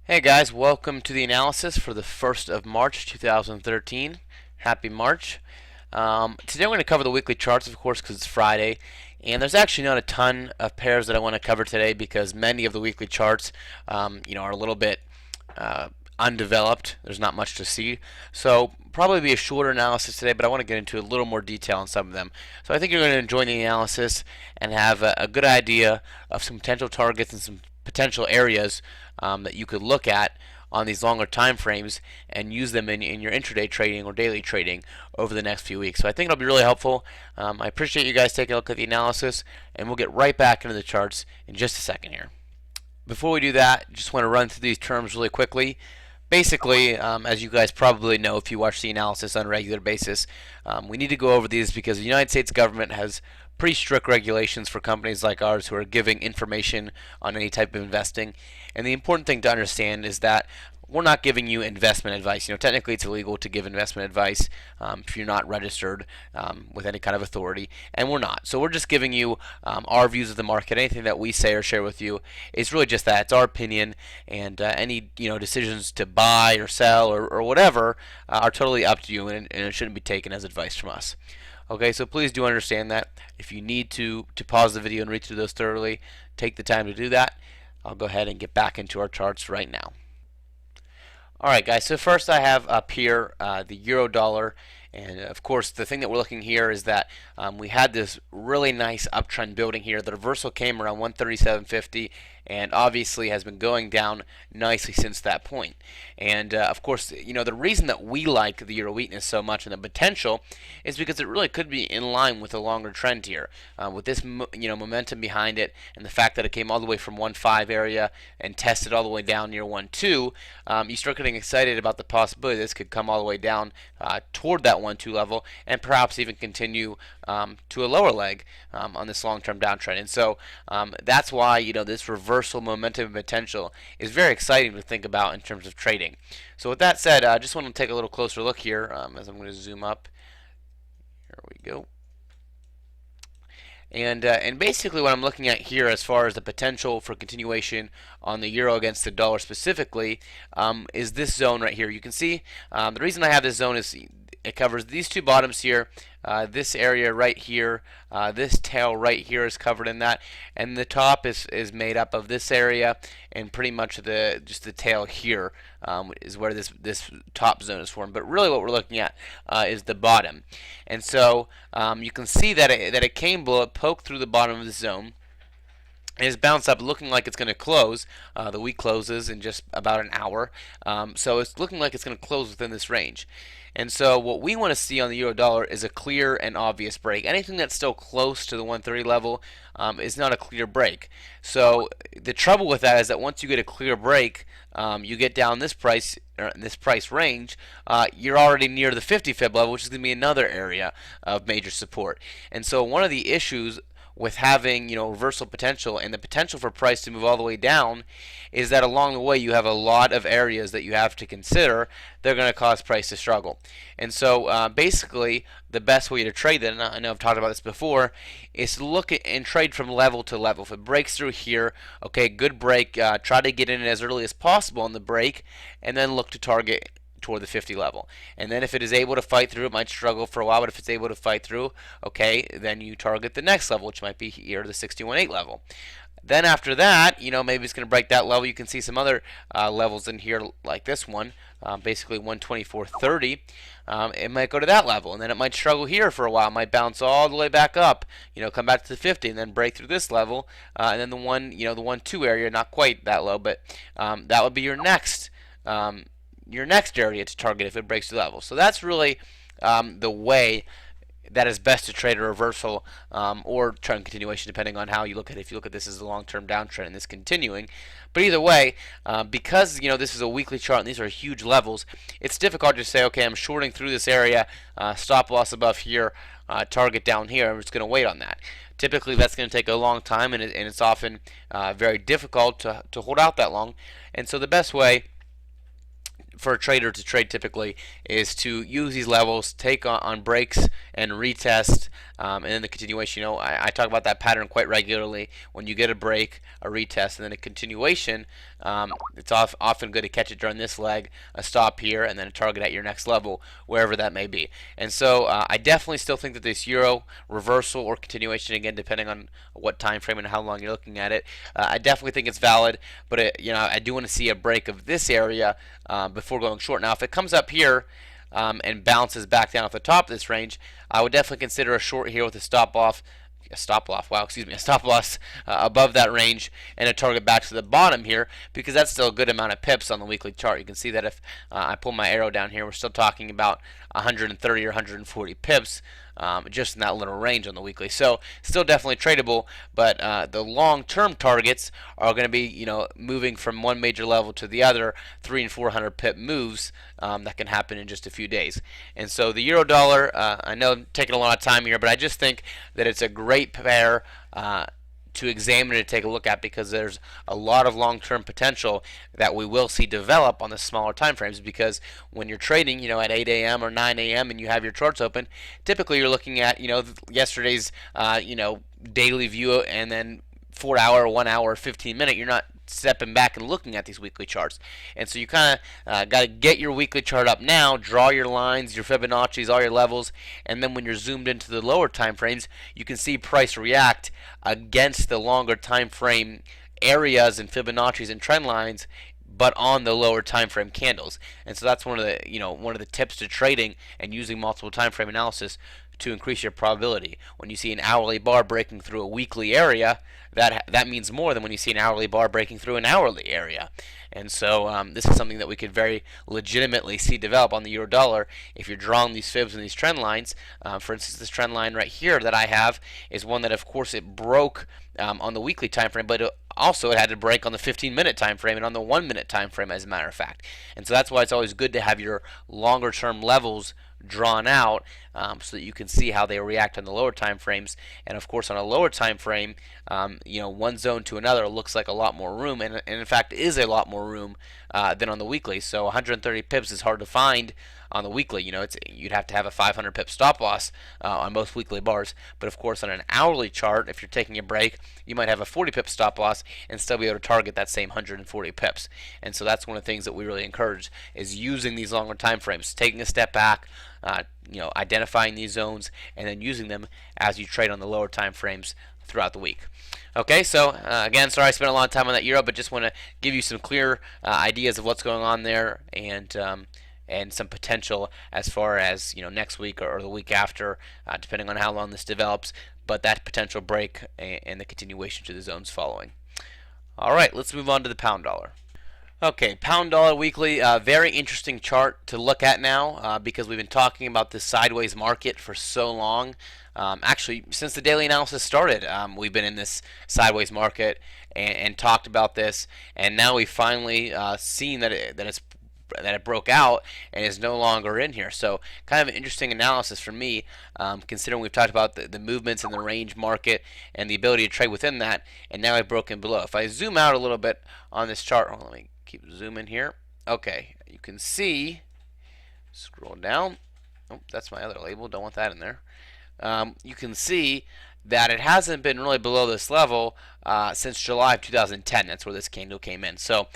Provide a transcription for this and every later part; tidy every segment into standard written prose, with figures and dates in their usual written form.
Hey guys, welcome to the analysis for the 1st of March 2013. Happy March. Today we're going to cover the weekly charts, of course, because it's Friday. And there's actually not a ton of pairs that I want to cover today because many of the weekly charts are a little bit undeveloped. There's not much to see. So probably be a shorter analysis today, but I want to get into a little more detail on some of them. So I think you're going to enjoy the analysis and have a good idea of some potential targets and some potential areas that you could look at on these longer time frames and use them in your intraday trading or daily trading over the next few weeks. So I think it'll be really helpful. I appreciate you guys taking a look at the analysis, and we'll get right back into the charts in just a second here. Before we do that, just want to run through these terms really quickly. Basically, as you guys probably know if you watch the analysis on a regular basis, we need to go over these because the United States government has pretty strict regulations for companies like ours who are giving information on any type of investing. And the important thing to understand is that we're not giving you investment advice. Technically it's illegal to give investment advice if you're not registered with any kind of authority, and we're not. So we're just giving you our views of the market. Anything that we say or share with you is really just that. It's our opinion, and any decisions to buy or sell or whatever are totally up to you, and it shouldn't be taken as advice from us. Okay, so please do understand that. If you need to pause the video and read through those thoroughly, take the time to do that. I'll go ahead and get back into our charts right now. Alright guys, so first I have up here the euro dollar, and of course the thing that we're looking here is that we had this really nice uptrend building here. The reversal came around 137.50 and obviously has been going down nicely since that point. And of course, the reason that we like the euro weakness so much and the potential is because it really could be in line with a longer trend here. With this momentum behind it and the fact that it came all the way from 1.5 area and tested all the way down near 1.2, you start getting excited about the possibility this could come all the way down toward that 1.2 level and perhaps even continue to a lower leg on this long-term downtrend. And so that's why this reversal momentum and potential is very exciting to think about in terms of trading. So with that said, I just want to take a little closer look here as I'm going to zoom up. Here we go. And basically what I'm looking at here as far as the potential for continuation on the euro against the dollar specifically is this zone right here. You can see the reason I have this zone is it covers these two bottoms here, this area right here, this tail right here is covered in that, and the top is made up of this area and pretty much just the tail here is where this top zone is formed. But really what we're looking at is the bottom. And so you can see that it came below, it poked through the bottom of the zone. It has bounced up looking like it's going to close. The week closes in just about an hour. So it's looking like it's going to close within this range. And so what we want to see on the euro dollar is a clear and obvious break. Anything that's still close to the 130 level is not a clear break. So the trouble with that is that once you get a clear break, you get down this price range, you're already near the 50 fib level, which is going to be another area of major support. And so one of the issues with having reversal potential and the potential for price to move all the way down is that along the way you have a lot of areas that you have to consider that are going to cause price to struggle. And so basically the best way to trade that, and I know I've talked about this before, is to look at and trade from level to level. If it breaks through here, okay, good break, try to get in as early as possible on the break and then look to target toward the 50 level. And then if it is able to fight through, it might struggle for a while, but if it's able to fight through, okay, then you target the next level, which might be here, the 61.8 level. Then after that, maybe it's going to break that level. You can see some other levels in here like this one, basically 124.30. It might go to that level, and then it might struggle here for a while. It might bounce all the way back up, come back to the 50, and then break through this level, and then the 1.2 area, not quite that low, but that would be your next area to target if it breaks the level. So that's really the way that is best to trade a reversal or trend continuation, depending on how you look at it. If you look at this as a long-term downtrend and this continuing, but either way, because this is a weekly chart and these are huge levels, it's difficult to say, okay, I'm shorting through this area, stop loss above here, target down here. I'm just going to wait on that. Typically, that's going to take a long time, and it's often very difficult to hold out that long. And so the best way for a trader to trade typically is to use these levels, take on breaks and retest, and then the continuation. I talk about that pattern quite regularly. When you get a break, a retest, and then a continuation, it's often good to catch it during this leg, a stop here, and then a target at your next level, wherever that may be. And so I definitely still think that this euro reversal or continuation, again, depending on what time frame and how long you're looking at it, I definitely think it's valid. But I do want to see a break of this area before going short. Now, if it comes up here and bounces back down at the top of this range, I would definitely consider a short here with a stop loss above that range and a target back to the bottom here, because that's still a good amount of pips on the weekly chart. You can see that if I pull my arrow down here, we're still talking about 130 or 140 pips just in that little range on the weekly. So still definitely tradable, but the long-term targets are going to be moving from one major level to the other, 300 and 400 pip moves that can happen in just a few days. And so the euro dollar, I know I'm taking a lot of time here, but I just think that it's a great pair to examine and to take a look at, because there's a lot of long-term potential that we will see develop on the smaller time frames. Because when you're trading, at 8 a.m. or 9 a.m. and you have your charts open, typically you're looking at yesterday's daily view, and then 4 hour, 1 hour, 15 minute. You're not stepping back and looking at these weekly charts. And so you kind of got to get your weekly chart up now, draw your lines, your Fibonacci's, all your levels, and then when you're zoomed into the lower time frames, you can see price react against the longer time frame areas and Fibonacci's and trend lines, but on the lower time frame candles. And so that's one of the tips to trading and using multiple time frame analysis to increase your probability. When you see an hourly bar breaking through a weekly area, that means more than when you see an hourly bar breaking through an hourly area. And so this is something that we could very legitimately see develop on the euro dollar if you're drawing these fibs and these trend lines. For instance, this trend line right here that I have is one that, of course, it broke on the weekly time frame, but also it had to break on the 15-minute time frame and on the 1-minute time frame, as a matter of fact. And so that's why it's always good to have your longer term levels drawn out so that you can see how they react on the lower time frames. And of course, on a lower time frame, one zone to another looks like a lot more room, and in fact is a lot more room than on the weekly. So 130 pips is hard to find on the weekly. You'd have to have a 500 pip stop loss on most weekly bars. But of course, on an hourly chart, if you're taking a break, you might have a 40 pip stop loss and still be able to target that same 140 pips. And so that's one of the things that we really encourage, is using these longer time frames, taking a step back, identifying these zones, and then using them as you trade on the lower time frames throughout the week. Okay, so again, sorry I spent a lot of time on that euro, but just want to give you some clear ideas of what's going on there, and some potential as far as next week or the week after, depending on how long this develops. But that potential break and the continuation to the zones following. All right, let's move on to the pound dollar. Okay, pound dollar weekly, very interesting chart to look at now because we've been talking about this sideways market for so long. Actually, since the daily analysis started, we've been in this sideways market and talked about this, and now we've finally seen that it broke out and is no longer in here. So kind of an interesting analysis for me, considering we've talked about the movements in the range market and the ability to trade within that, and now I've broken below. If I zoom out a little bit on this chart, let me keep zooming here. Okay, you can see, scroll down. Oh, that's my other label, don't want that in there. You can see that it hasn't been really below this level since July of 2010. That's where this candle came in. So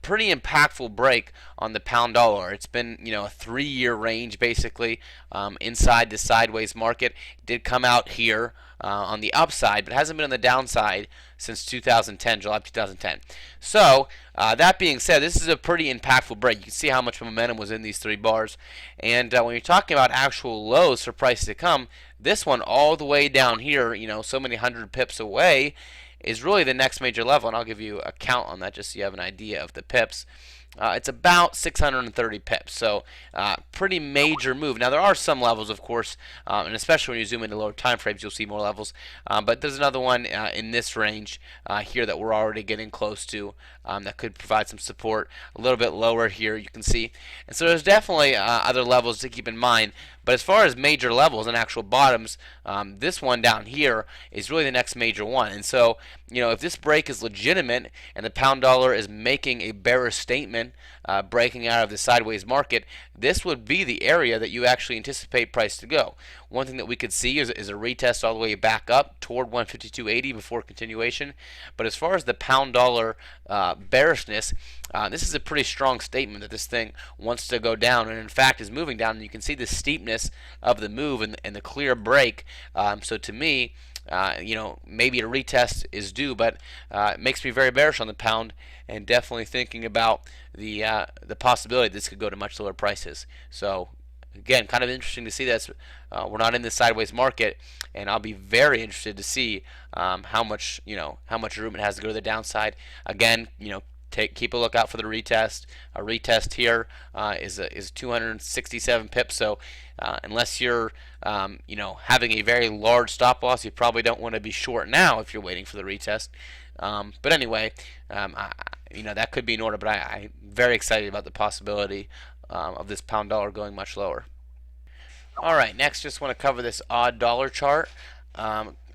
pretty impactful break on the pound dollar. It's been a 3-year range basically inside the sideways market. It did come out here on the upside, but hasn't been on the downside since 2010, July 2010. So that being said, this is a pretty impactful break. You can see how much momentum was in these 3 bars. And when you're talking about actual lows for prices to come, this one all the way down here, so many hundred pips away, is really the next major level. And I'll give you a count on that just so you have an idea of the pips. It's about 630 pips, so pretty major move. Now there are some levels, of course, and especially when you zoom into lower time frames, you'll see more levels. But there's another one in this range here that we're already getting close to that could provide some support. A little bit lower here, you can see. And so there's definitely other levels to keep in mind. But as far as major levels and actual bottoms, this one down here is really the next major one. And so, if this break is legitimate and the pound dollar is making a bearish statement yen breaking out of the sideways market, this would be the area that you actually anticipate price to go. One thing that we could see is a retest all the way back up toward 152.80 before continuation. But as far as the pound dollar bearishness, this is a pretty strong statement that this thing wants to go down, and in fact is moving down. And you can see the steepness of the move and the clear break. So to me, maybe a retest is due, but it makes me very bearish on the pound, and definitely thinking about the possibility this could go to much lower prices. So again, kind of interesting to see that we're not in this sideways market, and I'll be very interested to see how much room it has to go to the downside. Again, keep a lookout for the retest. A retest here is 267 pips. So unless you're having a very large stop loss, you probably don't want to be short now if you're waiting for the retest. But anyway, that could be in order. But I'm very excited about the possibility of this pound dollar going much lower. All right, next, just want to cover this odd dollar chart.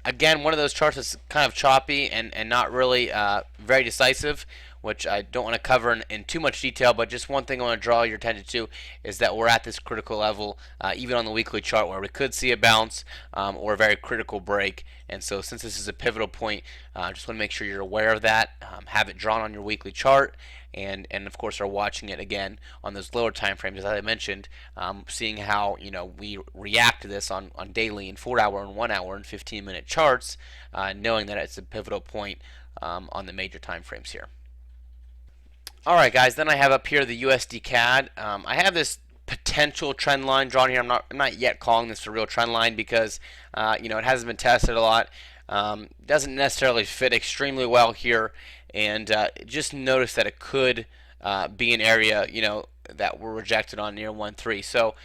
Again, one of those charts that's kind of choppy and not really very decisive, which I don't want to cover in too much detail, but just one thing I want to draw your attention to is that we're at this critical level, even on the weekly chart, where we could see a bounce or a very critical break. And so since this is a pivotal point, just want to make sure you're aware of that, have it drawn on your weekly chart, and of course are watching it again on those lower time frames, as I mentioned, seeing how we react to this on daily and 4-hour and 1-hour and 15-minute charts, knowing that it's a pivotal point on the major time frames here. Alright guys, then I have up here the USD CAD. I have this potential trend line drawn here. I'm not yet calling this a real trend line because it hasn't been tested a lot. Doesn't necessarily fit extremely well here, and just notice that it could be an area that we're rejected on near 1.3. So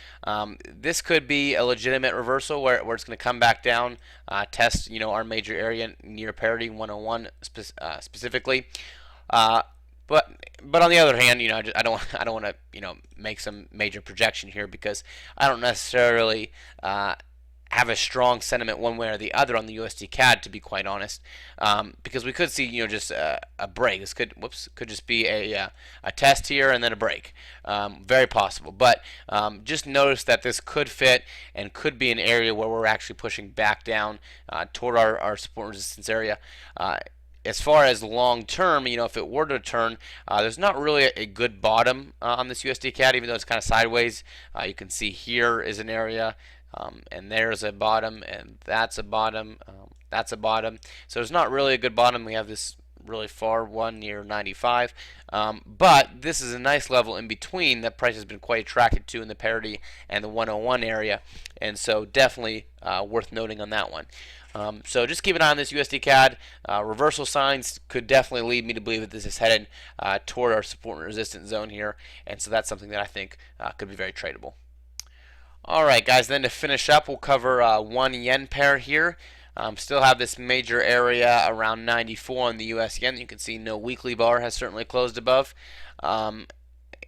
this could be a legitimate reversal where it's going to come back down, test our major area near parity 101 specifically. But on the other hand, I don't want to make some major projection here, because I don't necessarily have a strong sentiment one way or the other on the USD CAD, to be quite honest, because we could see just a break. This could just be a test here and then a break, very possible. But just notice that this could fit and could be an area where we're actually pushing back down toward our support resistance area. As far as long term, if it were to turn, there's not really a good bottom on this USD CAD, even though it's kind of sideways. You can see here is an area, and there's a bottom, and that's a bottom, that's a bottom. So there's not really a good bottom. We have this really far one near 95, but this is a nice level in between that price has been quite attracted to in the parity and the 101 area, and so definitely worth noting on that one. So just keep an eye on this USD CAD. Reversal signs could definitely lead me to believe that this is headed toward our support and resistance zone here, and so that's something that I think could be very tradable. Alright guys, then to finish up, we'll cover one yen pair here. Still have this major area around 94 on the US yen. You can see no weekly bar has certainly closed above.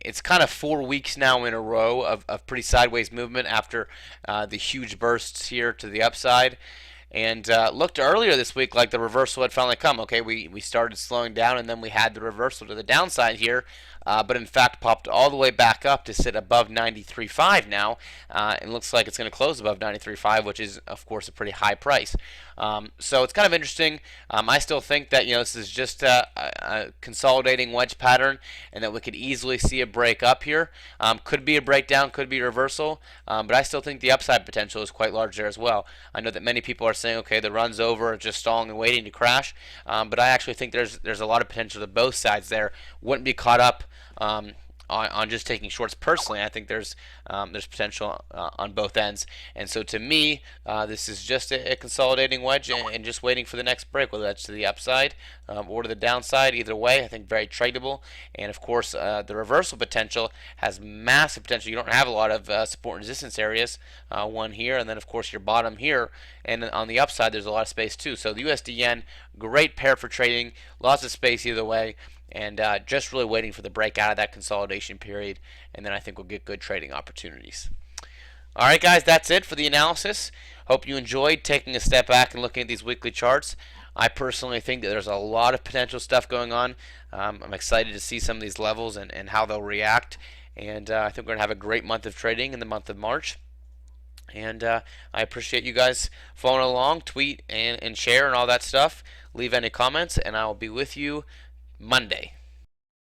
It's kind of 4 weeks now in a row of pretty sideways movement after the huge bursts here to the upside. And looked earlier this week like the reversal had finally come. Okay, we started slowing down, and then we had the reversal to the downside here, but in fact popped all the way back up to sit above 93.5 now, and looks like it's going to close above 93.5, which is of course a pretty high price. So it's kind of interesting. I still think that this is just a consolidating wedge pattern, and that we could easily see a break up here. Could be a breakdown, could be a reversal, but I still think the upside potential is quite large there as well. I know that many people are saying, okay, the run's over, just stalling and waiting to crash, but I actually think there's a lot of potential to both sides there. Wouldn't be caught up on just taking shorts personally. I think there's potential on both ends, and so to me, this is just a consolidating wedge and just waiting for the next break, whether that's to the upside or to the downside. Either way, I think very tradable, and of course, the reversal potential has massive potential. You don't have a lot of support and resistance areas, one here, and then of course your bottom here, and on the upside, there's a lot of space too. So the USD yen, great pair for trading, lots of space either way. And just really waiting for the break out of that consolidation period, and then I think we'll get good trading opportunities. Alright guys, that's it for the analysis. Hope you enjoyed taking a step back and looking at these weekly charts. I personally think that there's a lot of potential stuff going on. I'm excited to see some of these levels and how they'll react. And I think we're going to have a great month of trading in the month of March. And I appreciate you guys following along, tweet and share and all that stuff. Leave any comments, and I will be with you Monday.